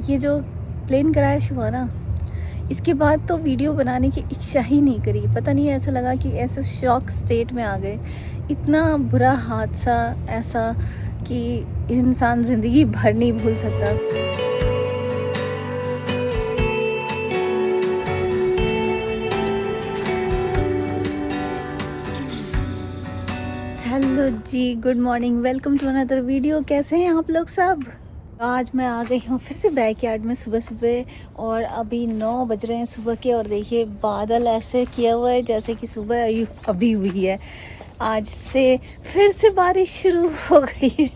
ये जो plane crash हुआ ना, इसके बाद तो वीडियो बनाने की इच्छा ही नहीं करी। पता नहीं, ऐसा लगा कि ऐसे शॉक स्टेट में आ गए। इतना बुरा हादसा ऐसा कि इंसान ज़िंदगी भर नहीं भूल सकता। Hello ji, good morning, welcome to another video. कैसे हैं आप लोग सब? आज मैं आ गई हूँ फिर से बैकयार्ड में सुबह सुबह, और अभी 9 बज रहे हैं सुबह के। और देखिए बादल ऐसे किया हुआ है जैसे कि सुबह अभी हुई है। आज से फिर से बारिश शुरू हो गई है।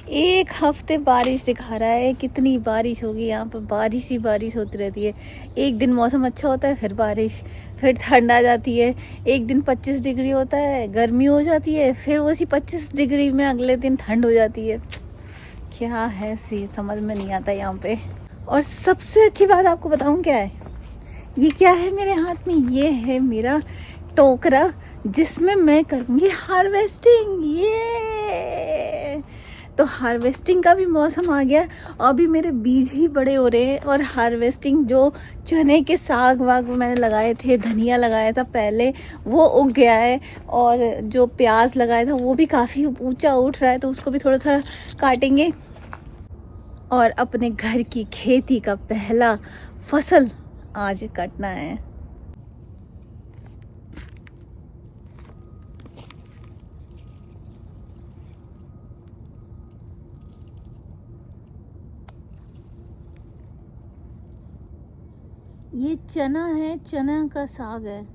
एक हफ्ते बारिश दिखा रहा है। कितनी बारिश होगी यहाँ पर, बारिश ही बारिश होती रहती है। एक दिन मौसम अच्छा होता है, फिर बारिश, फिर ठंड आ जाती है। एक दिन 25 डिग्री होता है, गर्मी हो जाती है, फिर उसी 25 डिग्री में अगले दिन ठंड हो जाती है। क्या है सी समझ में नहीं आता यहाँ पे। और सबसे अच्छी बात आपको बताऊँ क्या है, ये क्या है मेरे हाथ में? ये है मेरा टोकरा जिसमें मैं करूँगी हार्वेस्टिंग। ये तो हार्वेस्टिंग का भी मौसम आ गया। अभी मेरे बीज ही बड़े हो रहे हैं, और हार्वेस्टिंग जो चने के साग वाग मैंने लगाए थे, धनिया लगाया था पहले, वो उग गया है। और जो प्याज लगाया था वो भी काफ़ी ऊंचा उठ रहा है, तो उसको भी थोड़ा थोड़ा काटेंगे। और अपने घर की खेती का पहला फसल आज काटना है। ये चना है, चना का साग है।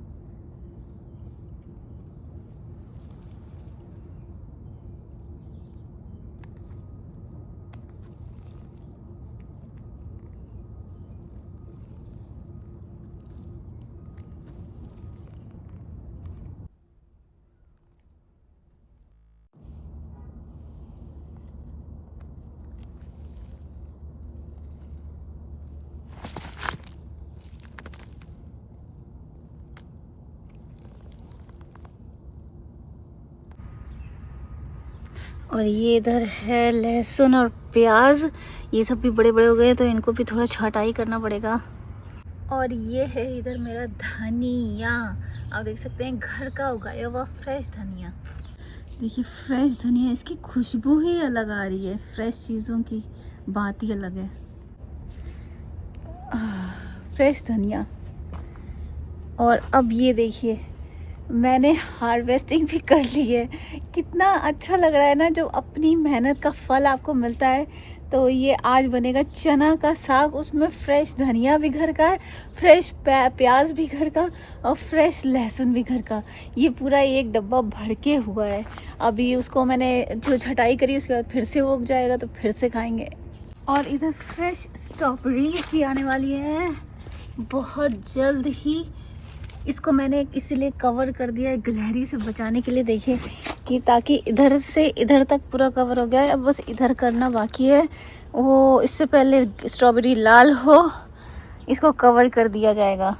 और ये इधर है लहसुन और प्याज। ये सब भी बड़े बड़े हो गए, तो इनको भी थोड़ा छटाई करना पड़ेगा। और ये है इधर मेरा धनिया। आप देख सकते हैं, घर का उगाया हुआ फ्रेश धनिया। देखिए फ्रेश धनिया, इसकी खुशबू ही अलग आ रही है। फ्रेश चीज़ों की बात ही अलग है। फ्रेश धनिया। और अब ये देखिए, मैंने हार्वेस्टिंग भी कर ली है। कितना अच्छा लग रहा है ना, जब अपनी मेहनत का फल आपको मिलता है। तो ये आज बनेगा चना का साग, उसमें फ्रेश धनिया भी घर का है, फ्रेश प्याज भी घर का, और फ्रेश लहसुन भी घर का। ये पूरा एक डब्बा भर के हुआ है। अभी उसको मैंने जो छटाई करी, उसके बाद फिर से वो उग जाएगा, तो फिर से खाएंगे। और इधर फ्रेश स्ट्रॉबेरी भी आने वाली है बहुत जल्द ही। इसको मैंने इसीलिए कवर कर दिया है, गिलहरी से बचाने के लिए। देखिए कि ताकि इधर से इधर तक पूरा कवर हो गया है, अब बस इधर करना बाकी है। वो इससे पहले स्ट्रॉबेरी लाल हो, इसको कवर कर दिया जाएगा।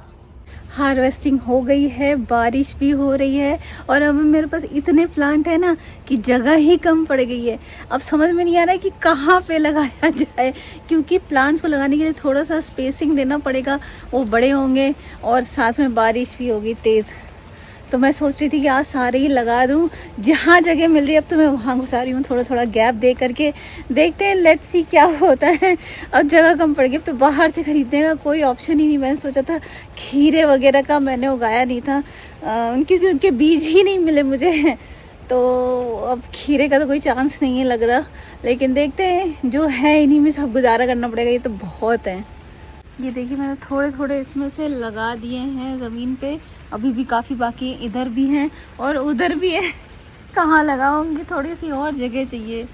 हार्वेस्टिंग हो गई है, बारिश भी हो रही है, और अब मेरे पास इतने प्लांट है ना कि जगह ही कम पड़ गई है। अब समझ में नहीं आ रहा है कि कहाँ पे लगाया जाए, क्योंकि प्लांट्स को लगाने के लिए थोड़ा सा स्पेसिंग देना पड़ेगा। वो बड़े होंगे और साथ में बारिश भी होगी तेज़। तो मैं सोच रही थी कि आज सारे ही लगा दूं, जहाँ जगह मिल रही है अब तो मैं वहाँ घुसा रही हूँ, थोड़ा थोड़ा गैप दे करके। देखते हैं, लेट्स सी क्या होता है। अब जगह कम पड़ गई, अब तो बाहर से खरीदने का कोई ऑप्शन ही नहीं। मैंने सोचा था खीरे वगैरह का मैंने उगाया नहीं था, क्योंकि उनके बीज ही नहीं मिले मुझे। तो अब खीरे का तो कोई चांस नहीं है लग रहा। लेकिन देखते हैं, जो है इन्हीं में सब गुजारा करना पड़ेगा। ये तो बहुत है। ये देखिए मैंने थोड़े थोड़े इसमें से लगा दिए हैं ज़मीन पे। अभी भी काफ़ी बाकी है, इधर भी हैं और उधर भी है। कहाँ लगाऊंगी, थोड़ी सी और जगह चाहिए।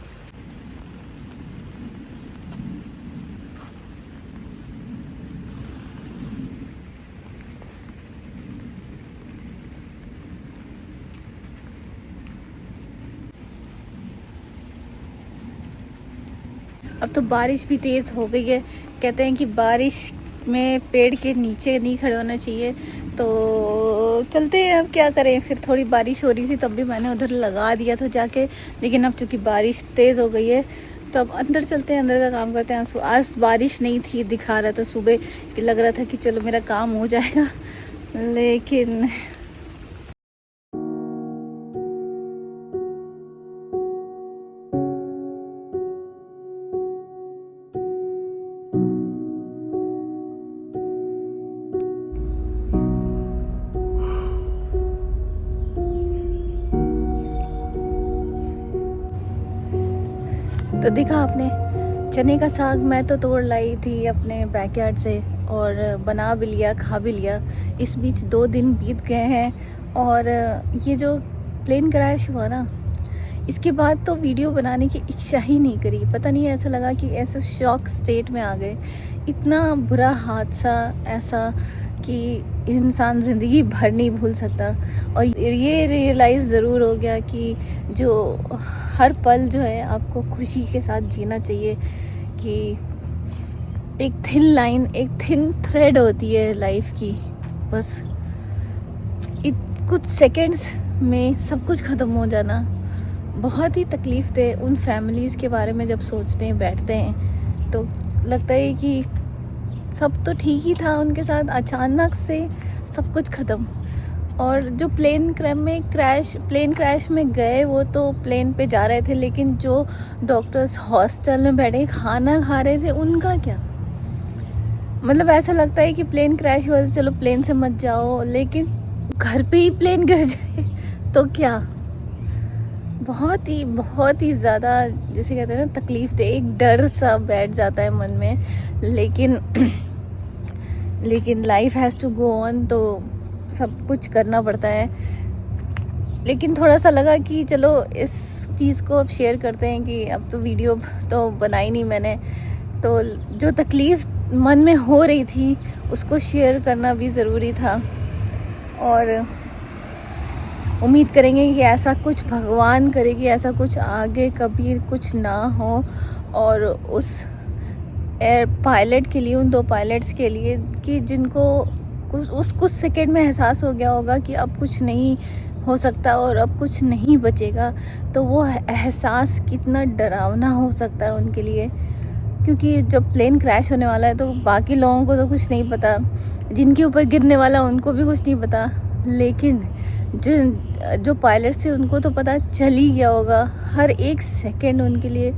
अब तो बारिश भी तेज़ हो गई है। कहते हैं कि बारिश में पेड़ के नीचे नहीं खड़े होना चाहिए। तो चलते हैं, अब क्या करें। फिर थोड़ी बारिश हो रही थी, तब भी मैंने उधर लगा दिया था जाके। लेकिन अब चूँकि बारिश तेज़ हो गई है, तो अब अंदर चलते हैं, अंदर का काम करते हैं। आज बारिश नहीं थी, दिखा रहा था सुबह कि लग रहा था कि चलो मेरा काम हो जाएगा, लेकिन तो देखा आपने, चने का साग मैं तो तोड़ लाई थी अपने बैकयार्ड से और बना भी लिया, खा भी लिया। इस बीच 2 दिन बीत गए हैं और ये जो प्लेन क्रैश हुआ ना, इसके बाद तो वीडियो बनाने की इच्छा ही नहीं करी। पता नहीं, ऐसा लगा कि ऐसे शॉक स्टेट में आ गए। इतना बुरा हादसा ऐसा कि इंसान ज़िंदगी भर नहीं भूल सकता। और ये रियलाइज़ ज़रूर हो गया कि जो हर पल जो है आपको खुशी के साथ जीना चाहिए, कि एक थिन लाइन, एक थिन थ्रेड होती है लाइफ की, बस कुछ सेकंड्स में सब कुछ ख़त्म हो जाना बहुत ही तकलीफ़ दे। उन फैमिलीज़ के बारे में जब सोचने बैठते हैं तो लगता है कि सब तो ठीक ही था उनके साथ, अचानक से सब कुछ ख़त्म। और जो प्लेन क्रैश में गए, वो तो प्लेन पे जा रहे थे, लेकिन जो डॉक्टर्स हॉस्टल में बैठे खाना खा रहे थे, उनका क्या? मतलब ऐसा लगता है कि प्लेन क्रैश हुआ तो चलो प्लेन से मत जाओ, लेकिन घर पे ही प्लेन गिर जाए तो क्या? बहुत ही ज़्यादा, जैसे कहते हैं ना, तकलीफ़ दे, एक डर सा बैठ जाता है मन में। लेकिन life has to go on, तो सब कुछ करना पड़ता है। लेकिन थोड़ा सा लगा कि चलो इस चीज़ को अब शेयर करते हैं कि अब तो वीडियो तो बनाई नहीं मैंने, तो जो तकलीफ़ मन में हो रही थी उसको शेयर करना भी ज़रूरी था। और उम्मीद करेंगे कि ऐसा कुछ भगवान करे कि ऐसा कुछ आगे कभी कुछ ना हो। और उस एयर पायलट के लिए, उन 2 पायलट्स के लिए, कि जिनको कुछ सेकंड में एहसास हो गया होगा कि अब कुछ नहीं हो सकता और अब कुछ नहीं बचेगा, तो वो एहसास कितना डरावना हो सकता है उनके लिए। क्योंकि जब प्लेन क्रैश होने वाला है तो बाकी लोगों को तो कुछ नहीं पता, जिनके ऊपर गिरने वाला उनको भी कुछ नहीं पता, लेकिन जो पायलट्स थे उनको तो पता चल ही गया होगा। हर एक सेकंड उनके लिए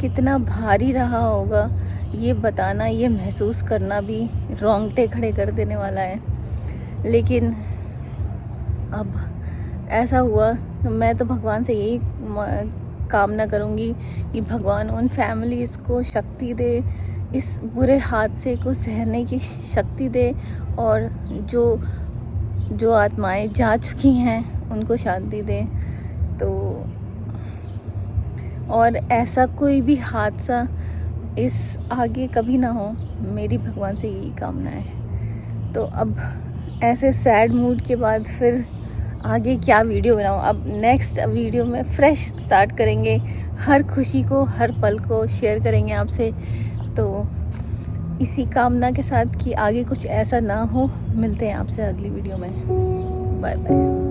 कितना भारी रहा होगा, ये बताना, ये महसूस करना भी रोंगटे खड़े कर देने वाला है। लेकिन अब ऐसा हुआ तो मैं तो भगवान से यही कामना करूँगी कि भगवान उन फैमिलीज़ को शक्ति दे, इस बुरे हादसे को सहने की शक्ति दे, और जो आत्माएं जा चुकी हैं उनको शांति दे। तो और ऐसा कोई भी हादसा इस आगे कभी ना हो, मेरी भगवान से यही कामना है। तो अब ऐसे सैड मूड के बाद फिर आगे क्या वीडियो बनाऊँ? अब नेक्स्ट वीडियो में फ्रेश स्टार्ट करेंगे, हर खुशी को, हर पल को शेयर करेंगे आपसे। तो इसी कामना के साथ कि आगे कुछ ऐसा ना हो। मिलते हैं आपसे अगली वीडियो में। Bye bye.